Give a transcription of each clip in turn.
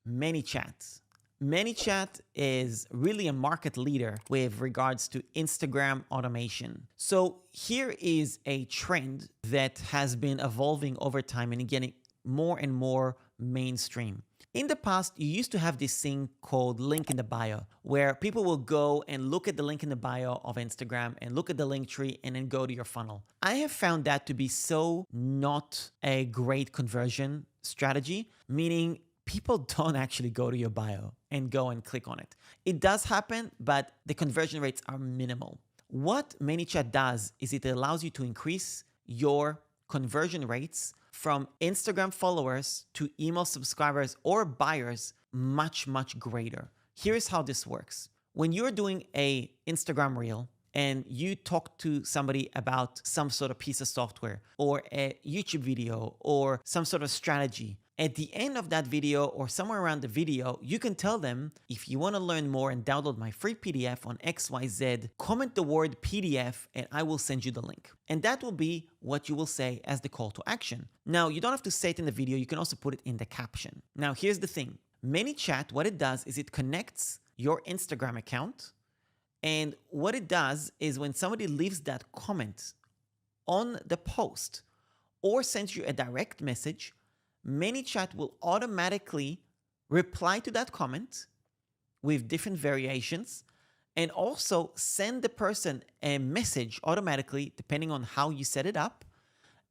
ManyChat. ManyChat is really a market leader with regards to Instagram automation. So here is a trend that has been evolving over time and getting more and more mainstream. In the past, you used to have this thing called link in the bio, where people will go and look at the link in the bio of Instagram and look at the link tree and then go to your funnel. I have found that to be so not a great conversion strategy, meaning people don't actually go to your bio and go and click on it. It does happen, but the conversion rates are minimal. What ManyChat does is it allows you to increase your conversion rates from Instagram followers to email subscribers or buyers much, much greater. Here's how this works. When you're doing a Instagram reel and you talk to somebody about some sort of piece of software or a YouTube video or some sort of strategy, at the end of that video or somewhere around the video, you can tell them, if you want to learn more and download my free PDF on XYZ, comment the word PDF and I will send you the link. And that will be what you will say as the call to action. Now, you don't have to say it in the video. You can also put it in the caption. Now, here's the thing. ManyChat, what it does is it connects your Instagram account. And what it does is when somebody leaves that comment on the post or sends you a direct message, ManyChat will automatically reply to that comment with different variations and also send the person a message automatically, depending on how you set it up,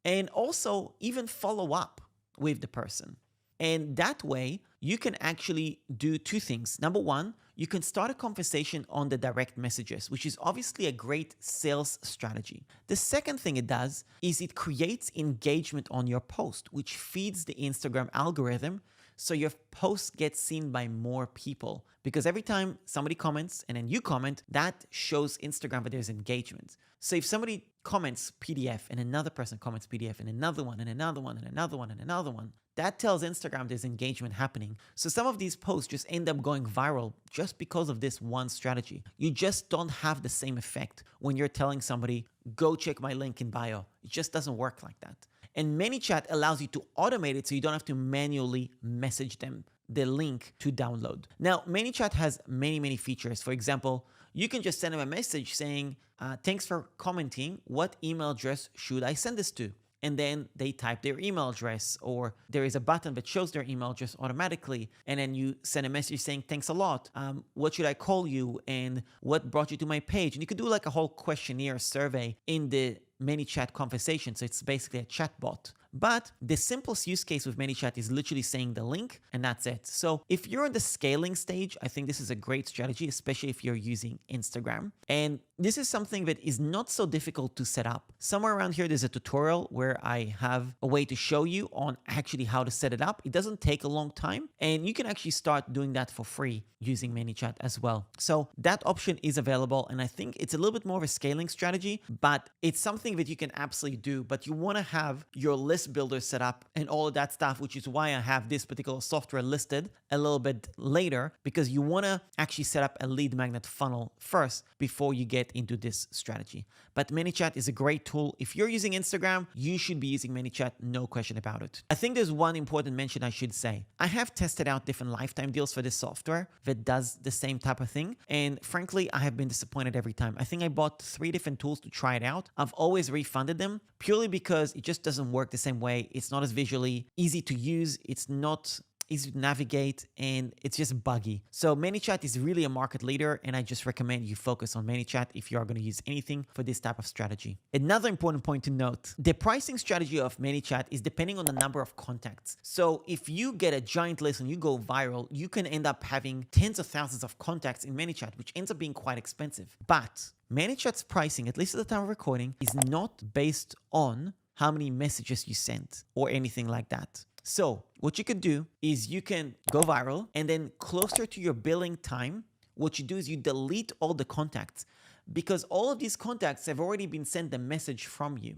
and also even follow up with the person. And that way, you can actually do two things. Number one, you can start a conversation on the direct messages, which is obviously a great sales strategy. The second thing it does is it creates engagement on your post, which feeds the Instagram algorithm so your post gets seen by more people. Because every time somebody comments and then you comment, that shows Instagram that there's engagement. So if somebody comments PDF and another person comments PDF and another one and another one and another one and another one, that tells Instagram there's engagement happening. So some of these posts just end up going viral just because of this one strategy. You just don't have the same effect when you're telling somebody, go check my link in bio. It just doesn't work like that. And ManyChat allows you to automate it so you don't have to manually message them the link to download. Now, ManyChat has many, many features. For example, you can just send them a message saying, thanks for commenting. What email address should I send this to? And then they type their email address, or there is a button that shows their email address automatically. And then you send a message saying, thanks a lot. What should I call you? And what brought you to my page? And you could do like a whole questionnaire survey in the ManyChat conversation. So it's basically a chatbot. But the simplest use case with ManyChat is literally saying the link and that's it. So if you're in the scaling stage, I think this is a great strategy, especially if you're using Instagram. And this is something that is not so difficult to set up. Somewhere around here, there's a tutorial where I have a way to show you on actually how to set it up. It doesn't take a long time and you can actually start doing that for free using ManyChat as well. So that option is available. And I think it's a little bit more of a scaling strategy, but it's something that you can absolutely do. But you want to have your list builder set up and all of that stuff, which is why I have this particular software listed a little bit later, because you want to actually set up a lead magnet funnel first before you get into this strategy. But ManyChat is a great tool. If you're using Instagram, you should be using ManyChat, no question about it. I think there's one important mention I should say. I have tested out different lifetime deals for this software that does the same type of thing. And frankly, I have been disappointed every time. I think I bought 3 different tools to try it out. I've always refunded them purely because it just doesn't work the same way. It's not as visually easy to use. It's not easy to navigate, and it's just buggy. So ManyChat is really a market leader, and I just recommend you focus on ManyChat if you are going to use anything for this type of strategy. Another important point to note, the pricing strategy of ManyChat is depending on the number of contacts. So if you get a giant list and you go viral, you can end up having tens of thousands of contacts in ManyChat, which ends up being quite expensive. But ManyChat's pricing, at least at the time of recording, is not based on how many messages you sent or anything like that. So what you could do is you can go viral, and then closer to your billing time, what you do is you delete all the contacts, because all of these contacts have already been sent a message from you.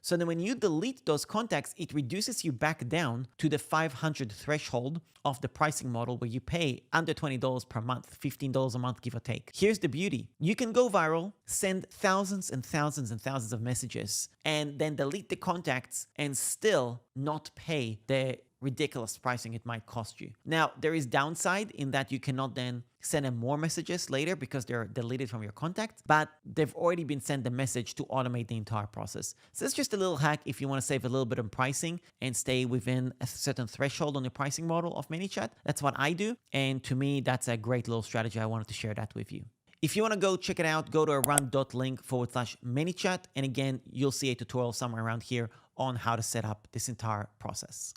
So then when you delete those contacts, it reduces you back down to the 500 threshold of the pricing model, where you pay under $20 per month, $15 a month, give or take. Here's the beauty. You can go viral, send thousands and thousands and thousands of messages, and then delete the contacts and still not pay the ridiculous pricing it might cost you. Now, there is downside in that you cannot then send them more messages later because they're deleted from your contacts, but they've already been sent the message to automate the entire process. So it's just a little hack if you want to save a little bit on pricing and stay within a certain threshold on the pricing model of ManyChat. That's what I do. And to me, that's a great little strategy. I wanted to share that with you. If you want to go check it out, go to aran.link/ManyChat. And again, you'll see a tutorial somewhere around here on how to set up this entire process.